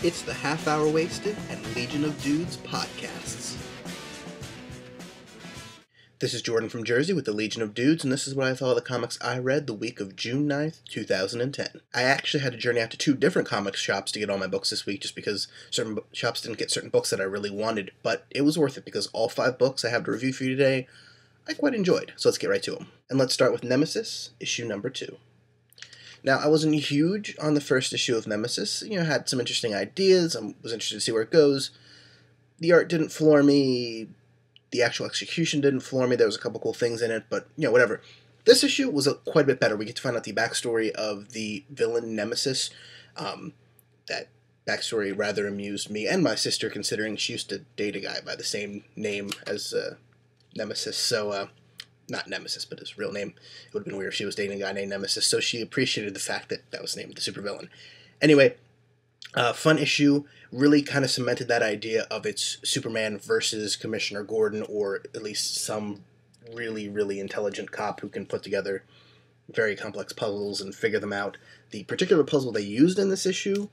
It's the Half Hour Wasted and Legion of Dudes podcasts. This is Jordan from Jersey with the Legion of Dudes, and this is what I thought of the comics I read the week of June 9th, 2010. I actually had to journey out to two different comics shops to get all my books this week, just because certain shops didn't get certain books that I really wanted, but it was worth it because all 5 books I have to review for you today, I quite enjoyed. So let's get right to them. And let's start with Nemesis, issue number 2. Now, I wasn't huge on the first issue of Nemesis. Had some interesting ideas. I was interested to see where it goes. The art didn't floor me. The actual execution didn't floor me. There was a couple cool things in it, but, whatever. This issue was quite a bit better. We get to find out the backstory of the villain Nemesis. That backstory rather amused me and my sister, considering she used to date a guy by the same name as Nemesis. So, not Nemesis, but his real name. It would have been weird if she was dating a guy named Nemesis, so she appreciated the fact that that was the name of the supervillain. Anyway, fun issue. Really kind of cemented that idea of it's Superman versus Commissioner Gordon, or at least some really, really intelligent cop who can put together very complex puzzles and figure them out. The particular puzzle they used in this issue,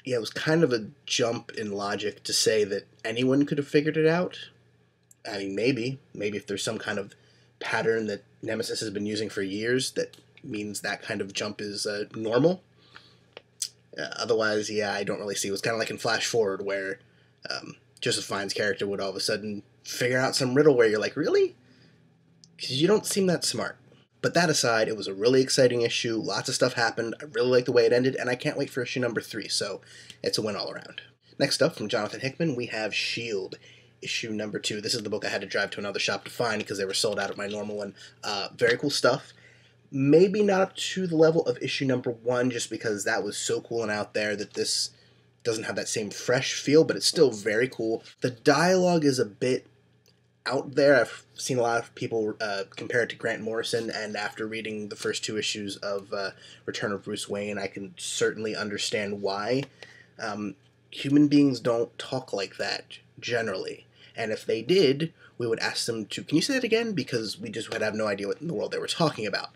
it was kind of a jump in logic to say that anyone could have figured it out. I mean, maybe if there's some kind of pattern that Nemesis has been using for years, that means that kind of jump is normal. Otherwise, I don't really see. It was kind of like in Flash Forward, where Joseph Fiennes' character would all of a sudden figure out some riddle where you're like, really? Because you don't seem that smart. But that aside, it was a really exciting issue. Lots of stuff happened. I really like the way it ended, and I can't wait for issue number 3, so it's a win all around. Next up, from Jonathan Hickman, we have S.H.I.E.L.D. issue number 2. This is the book I had to drive to another shop to find because they were sold out at my normal one. Very cool stuff. Maybe not up to the level of issue number 1, just because that was so cool and out there that this doesn't have that same fresh feel, but it's still very cool. The dialogue is a bit out there. I've seen a lot of people compare it to Grant Morrison, and after reading the first 2 issues of Return of Bruce Wayne, I can certainly understand why. Human beings don't talk like that, generally. And if they did, we would ask them to, can you say that again? Because we just would have no idea what in the world they were talking about.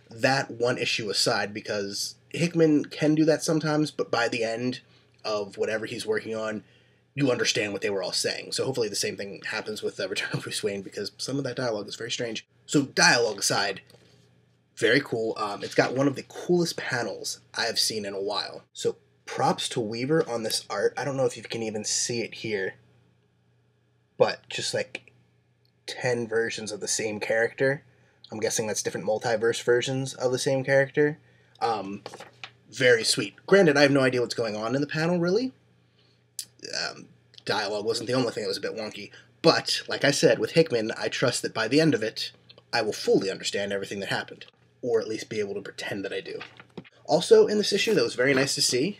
That one issue aside, because Hickman can do that sometimes, but by the end of whatever he's working on, you understand what they were all saying. So hopefully the same thing happens with Return of Bruce Wayne, because some of that dialogue is very strange. So dialogue aside, very cool. It's got one of the coolest panels I have seen in a while. So props to Weaver on this art. I don't know if you can even see it here, but just like 10 versions of the same character. I'm guessing that's different multiverse versions of the same character. Very sweet. Granted, I have no idea what's going on in the panel, really. Dialogue wasn't the only thing that was a bit wonky. But, like I said, with Hickman, I trust that by the end of it, I will fully understand everything that happened. Or at least be able to pretend that I do. Also, in this issue, that was very nice to see,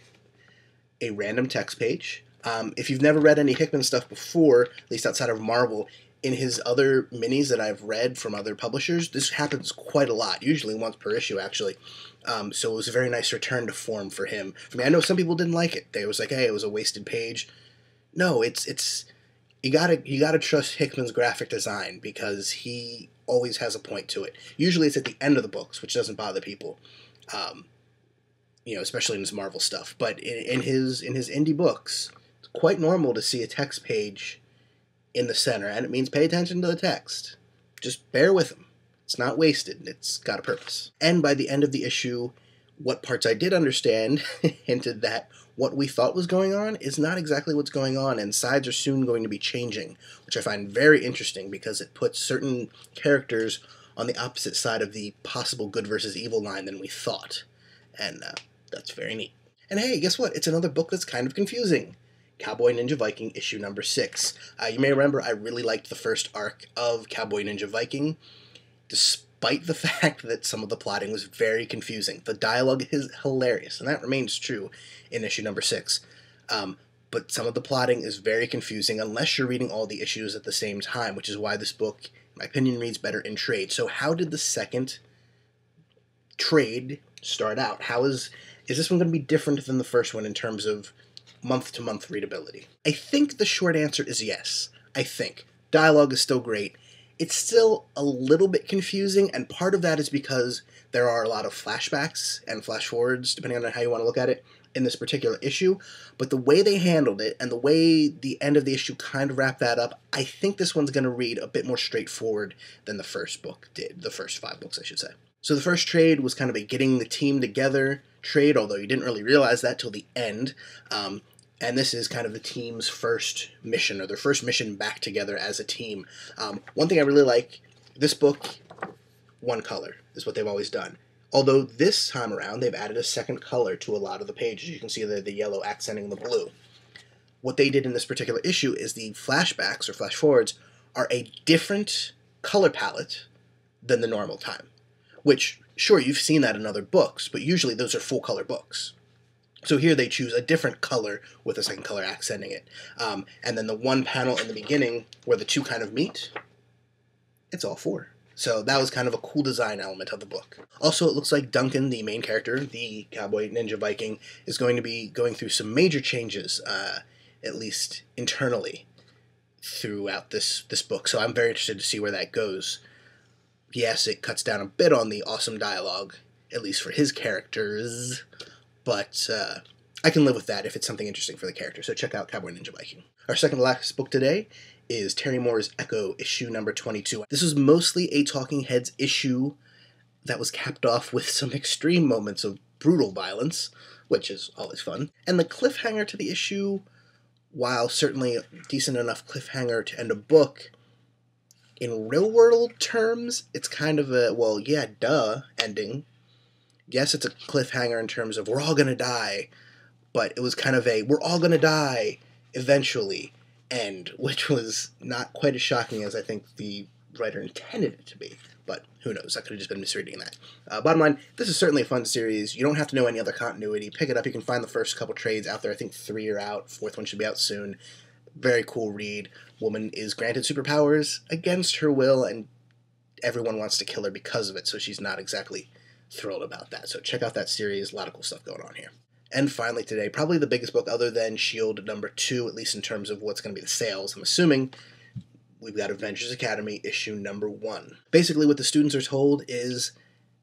a random text page. If you've never read any Hickman stuff before, at least outside of Marvel, in his other minis that I've read from other publishers, this happens quite a lot, usually once per issue, actually. So it was a very nice return to form for him. For me, I know some people didn't like it. They was like, hey, it was a wasted page. No, it's you gotta trust Hickman's graphic design, because he always has a point to it. Usually it's at the end of the books, which doesn't bother people. Especially in his Marvel stuff. But in his indie books, it's quite normal to see a text page in the center, and it means pay attention to the text. Just bear with him. It's not wasted. It's got a purpose. And by the end of the issue, what parts I did understand hinted that what we thought was going on is not exactly what's going on, and sides are soon going to be changing, which I find very interesting because it puts certain characters on the opposite side of the possible good versus evil line than we thought. And that's very neat. And hey, guess what? It's another book that's kind of confusing. Cowboy Ninja Viking, issue number 6. You may remember I really liked the first arc of Cowboy Ninja Viking, despite the fact that some of the plotting was very confusing. The dialogue is hilarious, and that remains true in issue number 6. But some of the plotting is very confusing unless you're reading all the issues at the same time, which is why this book, in my opinion, reads better in trade. So how did the second trade start out? Is this one going to be different than the first one in terms of month-to-month readability? I think the short answer is yes. I think. Dialogue is still great. It's still a little bit confusing, and part of that is because there are a lot of flashbacks and flash forwards, depending on how you want to look at it, in this particular issue. But the way they handled it, and the way the end of the issue kind of wrapped that up, I think this one's going to read a bit more straightforward than the first book did. The first 5 books, I should say. So the first trade was kind of a getting the team together trade, although you didn't really realize that till the end. And this is kind of the team's first mission, or their first mission back together as a team. One thing I really like, this book, one color is what they've always done. Although this time around, they've added a second color to a lot of the pages. You can see the yellow accenting the blue. What they did in this particular issue is the flashbacks, or flash forwards, are a different color palette than the normal time. Which, sure, you've seen that in other books, but usually those are full-color books. So here they choose a different color with a second color accenting it. And then the one panel in the beginning where the two kind of meet, it's all 4. So that was kind of a cool design element of the book. Also, it looks like Duncan, the main character, the Cowboy Ninja Viking, is going to be going through some major changes, at least internally, throughout this book. So I'm very interested to see where that goes. Yes, it cuts down a bit on the awesome dialogue, at least for his characters, but I can live with that if it's something interesting for the character, so check out Cowboy Ninja Viking. Our second to last book today is Terry Moore's Echo, issue number 22. This was mostly a Talking Heads issue that was capped off with some extreme moments of brutal violence, which is always fun. And the cliffhanger to the issue, while certainly a decent enough cliffhanger to end a book, in real-world terms, it's kind of a, well, yeah, duh, ending. Yes, it's a cliffhanger in terms of we're all gonna die, but it was kind of a we're all gonna die eventually end, which was not quite as shocking as I think the writer intended it to be. But who knows? I could have just been misreading that. Bottom line, this is certainly a fun series. You don't have to know any other continuity. Pick it up. You can find the first couple trades out there. I think 3 are out. 4th one should be out soon. Very cool read. Woman is granted superpowers against her will, and everyone wants to kill her because of it, so she's not exactly thrilled about that. So check out that series. A lot of cool stuff going on here. And finally today, probably the biggest book other than S.H.I.E.L.D. number 2, at least in terms of what's going to be the sales, I'm assuming, we've got Avengers Academy issue number 1. Basically what the students are told is,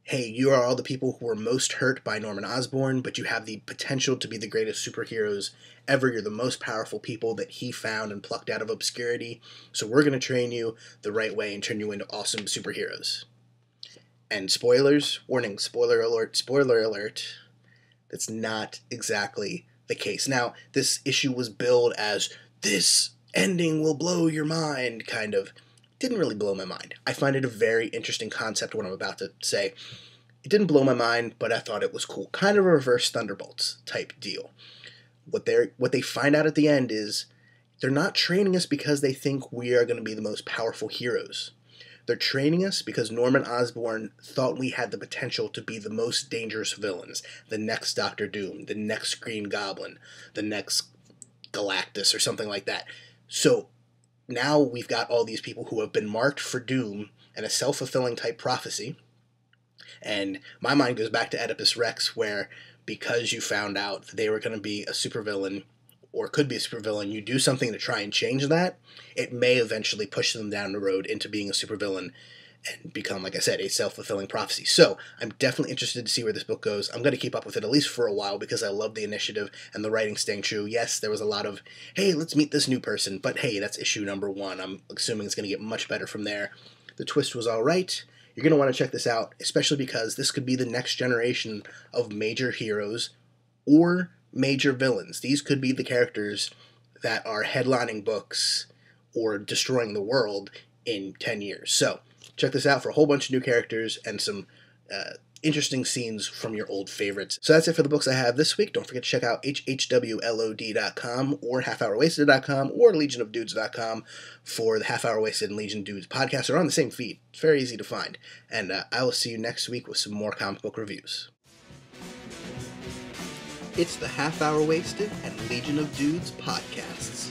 hey, you are all the people who were most hurt by Norman Osborn, but you have the potential to be the greatest superheroes ever. You're the most powerful people that he found and plucked out of obscurity. So we're going to train you the right way and turn you into awesome superheroes. And spoilers, warning, spoiler alert, that's not exactly the case. Now, this issue was billed as, this ending will blow your mind, kind of. Didn't really blow my mind. I find it a very interesting concept, what I'm about to say. It didn't blow my mind, but I thought it was cool. Kind of a reverse Thunderbolts type deal. What they find out at the end is, they're not training us because they think we are going to be the most powerful heroes. They're training us because Norman Osborn thought we had the potential to be the most dangerous villains. The next Doctor Doom, the next Green Goblin, the next Galactus, or something like that. So now we've got all these people who have been marked for doom and a self-fulfilling type prophecy. And my mind goes back to Oedipus Rex, where because you found out that they were going to be a supervillain, or could be a supervillain, you do something to try and change that, it may eventually push them down the road into being a supervillain and become, like I said, a self-fulfilling prophecy. So I'm definitely interested to see where this book goes. I'm going to keep up with it at least for a while because I love the initiative and the writing staying true. Yes, there was a lot of, hey, let's meet this new person, but hey, that's issue number 1. I'm assuming it's going to get much better from there. The twist was all right. You're going to want to check this out, especially because this could be the next generation of major heroes or major villains. These could be the characters that are headlining books or destroying the world in 10 years. So check this out for a whole bunch of new characters and some interesting scenes from your old favorites. So that's it for the books I have this week. Don't forget to check out hhwlod.com or halfhourwasted.com or legionofdudes.com for the Half Hour Wasted and Legion Dudes podcasts. They're on the same feed. It's very easy to find. And I will see you next week with some more comic book reviews. It's the Half Hour Wasted and Legion of Dudes podcasts.